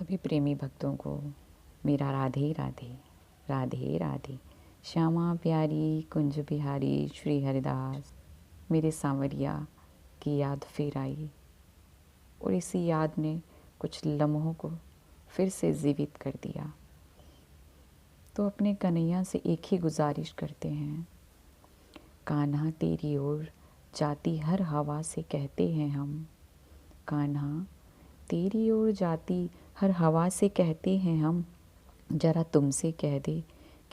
सभी प्रेमी भक्तों को मेरा राधे राधे। राधे राधे। श्यामा प्यारी कुंज बिहारी श्री हरिदास मेरे सांवरिया की याद फिर आई, और इसी याद ने कुछ लम्हों को फिर से जीवित कर दिया। तो अपने कन्हैया से एक ही गुजारिश करते हैं, कान्हा तेरी ओर जाती हर हवा से कहते हैं हम। कान्हा तेरी ओर जाती हर हवा से कहते हैं हम, जरा तुमसे कह दे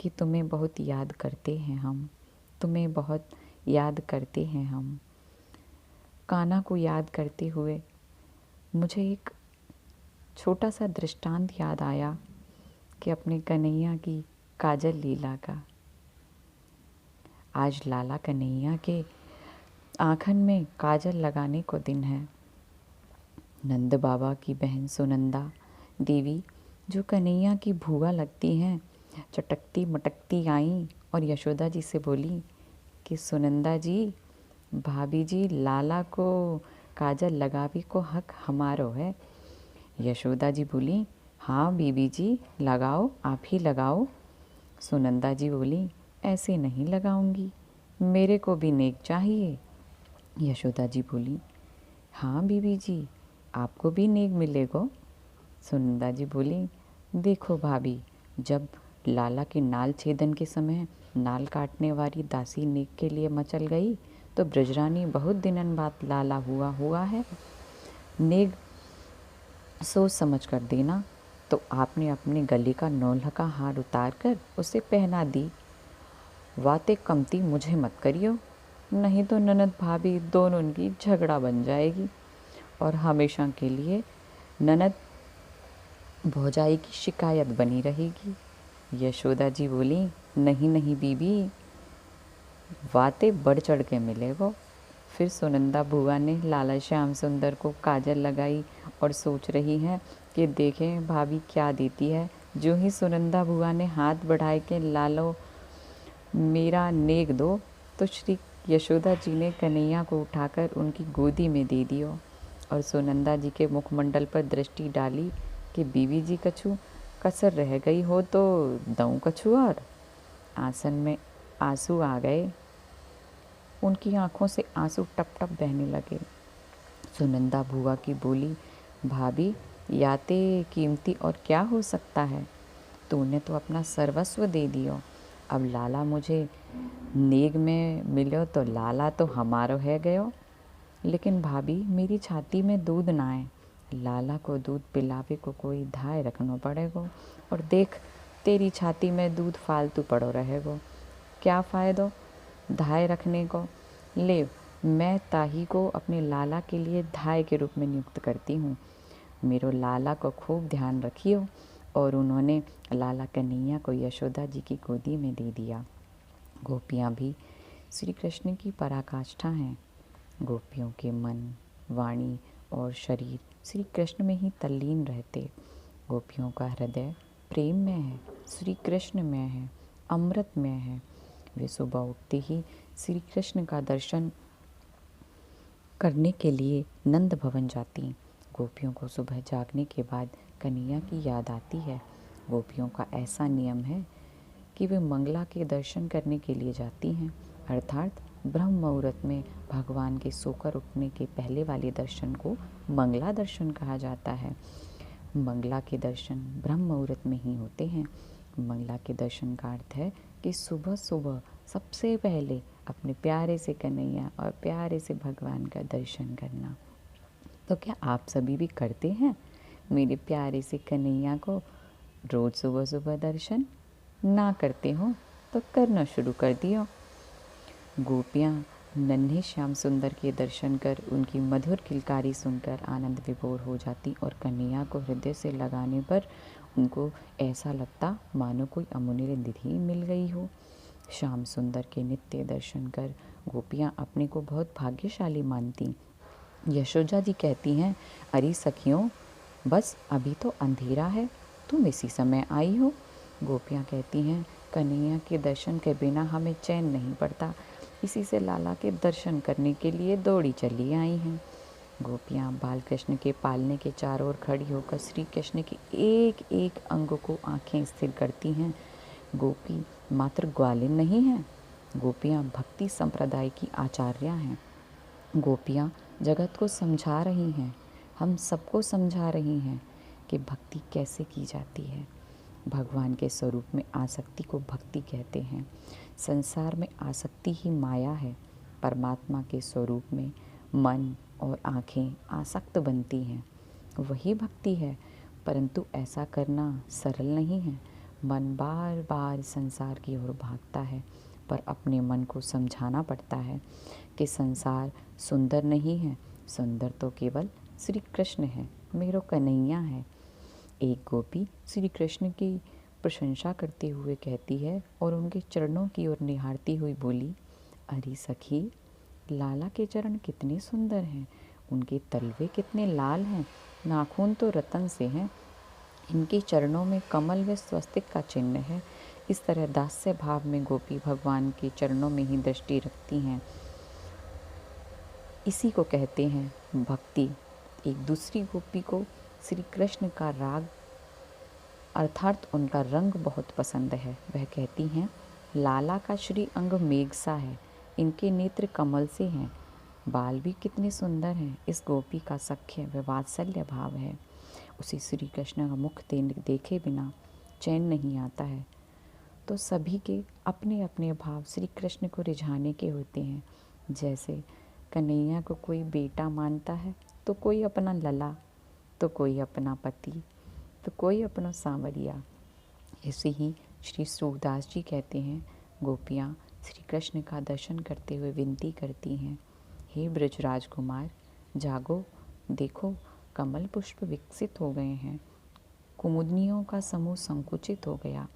कि तुम्हें बहुत याद करते हैं हम, तुम्हें बहुत याद करते हैं हम। कान्हा को याद करते हुए मुझे एक छोटा सा दृष्टांत याद आया कि अपने कन्हैया की काजल लीला का। आज लाला कन्हैया के आँखन में काजल लगाने को दिन है। नंद बाबा की बहन सुनंदा देवी, जो कन्हैया की भूआ लगती हैं, चटकती मटकती आई और यशोदा जी से बोली कि सुनंदा जी, भाभी जी, लाला को काजल लगावे को हक हमारो है। यशोदा जी बोली, हाँ बीबी जी, लगाओ, आप ही लगाओ। सुनंदा जी बोली, ऐसे नहीं लगाऊंगी, मेरे को भी नेक चाहिए। यशोदा जी बोली, हाँ बीबी जी, आपको भी नेक मिलेगा। सुनंदा जी बोली, देखो भाभी, जब लाला के नाल छेदन के समय नाल काटने वाली दासी नेक के लिए मचल गई, तो ब्रजरानी बहुत दिनन बाद लाला हुआ है। नेक सोच समझ कर देना। तो आपने अपने गले का नौल्हा का हार उतार कर उसे पहना दी। वाते कमती मुझे मत करियो, नहीं तो ननद भाभी दोनों की झगड़ा बन जाएगी और हमेशा के लिए ननद भौजाई की शिकायत बनी रहेगी। यशोदा जी बोली, नहीं नहीं बीबी, बातें बढ़ चढ़ के मिलेगो। फिर सुनंदा बुआ ने लाला श्याम सुंदर को काजल लगाई और सोच रही है कि देखें भाभी क्या देती है। जो ही सुनंदा बुआ ने हाथ बढ़ाए के लालो मेरा नेक दो, तो श्री यशोदा जी ने कन्हैया को उठाकर उनकी गोदी में दे दियो और सुनंदा जी के मुखमंडल पर दृष्टि डाली कि बीवी जी कछु कसर रह गई हो तो दऊं कछु और। आसन में आंसू आ गए, उनकी आंखों से आंसू टप टप बहने लगे। सुनंदा बुआ की बोली, भाभी, याते कीमती और क्या हो सकता है, तूने तो अपना सर्वस्व दे दियो। अब लाला मुझे नेग में मिलो तो लाला तो हमारो है गयो, लेकिन भाभी मेरी छाती में दूध ना है, लाला को दूध पिलावे को कोई धाय रखना पड़ेगो, और देख तेरी छाती में दूध फालतू पड़ो रहेगो, क्या फ़ायदो धाय रखने को। ले, मैं ताही को अपने लाला के लिए धाय के रूप में नियुक्त करती हूँ, मेरो लाला को खूब ध्यान रखियो। और उन्होंने लाला कन्हैया को यशोदा जी की गोदी में दे दिया। गोपियाँ भी श्री कृष्ण की पराकाष्ठा हैं। गोपियों के मन, वाणी और शरीर श्री कृष्ण में ही तल्लीन रहते। गोपियों का हृदय प्रेम में है, श्री कृष्ण में है, अमृत में है। वे सुबह उठते ही श्री कृष्ण का दर्शन करने के लिए नंद भवन जाती। गोपियों को सुबह जागने के बाद कन्हैया की याद आती है। गोपियों का ऐसा नियम है कि वे मंगला के दर्शन करने के लिए जाती हैं, अर्थात ब्रह्म मुहूर्त में भगवान के सोकर उठने के पहले वाले दर्शन को मंगला दर्शन कहा जाता है। मंगला के दर्शन ब्रह्म मुहूर्त में ही होते हैं। मंगला के दर्शन का अर्थ है कि सुबह सुबह सबसे पहले अपने प्यारे से कन्हैया और प्यारे से भगवान का दर्शन करना। तो क्या आप सभी भी करते हैं मेरे प्यारे से कन्हैया को रोज़ सुबह सुबह दर्शन? ना करते हो तो करना शुरू कर दियो। गोपियाँ नन्हे श्याम सुंदर के दर्शन कर उनकी मधुर किलकारी सुनकर आनंद विभोर हो जाती और कन्हैया को हृदय से लगाने पर उनको ऐसा लगता मानो कोई अमूल्य निधि मिल गई हो। श्याम सुंदर के नित्य दर्शन कर गोपियाँ अपने को बहुत भाग्यशाली मानती। यशोदा जी कहती हैं, अरे सखियों, बस अभी तो अंधेरा है, तुम इसी समय आई हो। गोपियाँ कहती हैं, कन्हैया के दर्शन के बिना हमें चैन नहीं पड़ता, इसी से लाला के दर्शन करने के लिए दौड़ी चली आई हैं। गोपियाँ बाल कृष्ण के पालने के चारों ओर खड़ी होकर श्री कृष्ण के एक एक अंग को आंखें स्थिर करती हैं। गोपी मात्र ग्वालिन नहीं है, गोपियाँ भक्ति संप्रदाय की आचार्या हैं। गोपियाँ जगत को समझा रही हैं, हम सबको समझा रही हैं कि भक्ति कैसे की जाती है। भगवान के स्वरूप में आसक्ति को भक्ति कहते हैं। संसार में आसक्ति ही माया है। परमात्मा के स्वरूप में मन और आँखें आसक्त बनती हैं, वही भक्ति है। परंतु ऐसा करना सरल नहीं है। मन बार बार संसार की ओर भागता है, पर अपने मन को समझाना पड़ता है कि संसार सुंदर नहीं है, सुंदर तो केवल श्री कृष्ण है, मेरो कन्हैया है। एक गोपी श्री कृष्ण की प्रशंसा करते हुए कहती है और उनके चरणों की ओर निहारती हुई बोली, अरे सखी, लाला के चरण कितने सुंदर हैं, उनके तलवे कितने लाल हैं, नाखून तो रतन से हैं, इनके चरणों में कमल व स्वस्तिक का चिन्ह है। इस तरह दास्य भाव में गोपी भगवान के चरणों में ही दृष्टि रखती हैं। इसी को कहते हैं भक्ति। एक दूसरी गोपी को श्री कृष्ण का राग अर्थात उनका रंग बहुत पसंद है। वह कहती हैं, लाला का श्री अंग मेघ सा है, इनके नेत्र कमल से हैं, बाल भी कितने सुंदर हैं। इस गोपी का सख्य व वात्सल्य भाव है। उसे श्री कृष्ण का मुख देखे बिना चैन नहीं आता है। तो सभी के अपने अपने भाव श्री कृष्ण को रिझाने के होते हैं। जैसे कन्हैया को कोई बेटा मानता है, तो कोई अपना लला, तो कोई अपना पति, तो कोई अपना सांवरिया। ऐसे ही श्री सूरदास जी कहते हैं, गोपियाँ श्री कृष्ण का दर्शन करते हुए विनती करती हैं, हे ब्रजराज कुमार, जागो, देखो कमल पुष्प विकसित हो गए हैं, कुमुदनियों का समूह संकुचित हो गया,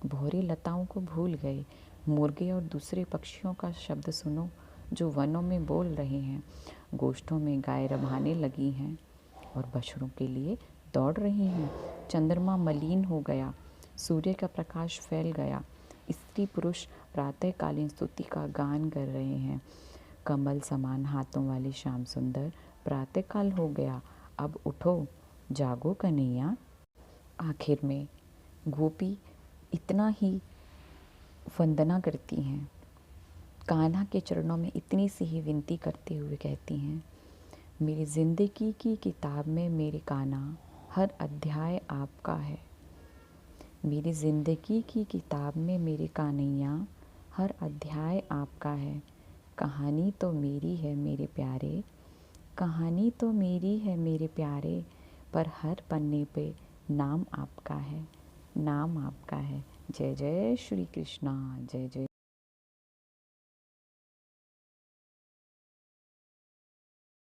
भौरी लताओं को भूल गए, मुर्गे और दूसरे पक्षियों का शब्द सुनो जो वनों में बोल रहे हैं, गोष्ठों में गाय रभाने लगी हैं और बछड़ों के लिए दौड़ रही हैं। चंद्रमा मलिन हो गया, सूर्य का प्रकाश फैल गया, स्त्री पुरुष प्रातःकालीन स्तुति का गान कर रहे हैं। कमल समान हाथों वाली श्याम सुंदर, प्रातःकाल हो गया, अब उठो, जागो कन्हैया। आखिर में गोपी इतना ही वंदना करती हैं, कान्हा के चरणों में इतनी सी ही विनती करते हुए कहती हैं, मेरी ज़िंदगी की किताब में मेरे कान्हा हर अध्याय आपका है। मेरी ज़िंदगी की किताब में मेरे कान्हैया हर अध्याय आपका है। कहानी तो मेरी है मेरे प्यारे, कहानी तो मेरी है मेरे प्यारे, पर हर पन्ने पे नाम आपका है, नाम आपका है। जय जय श्री कृष्णा, जय जय।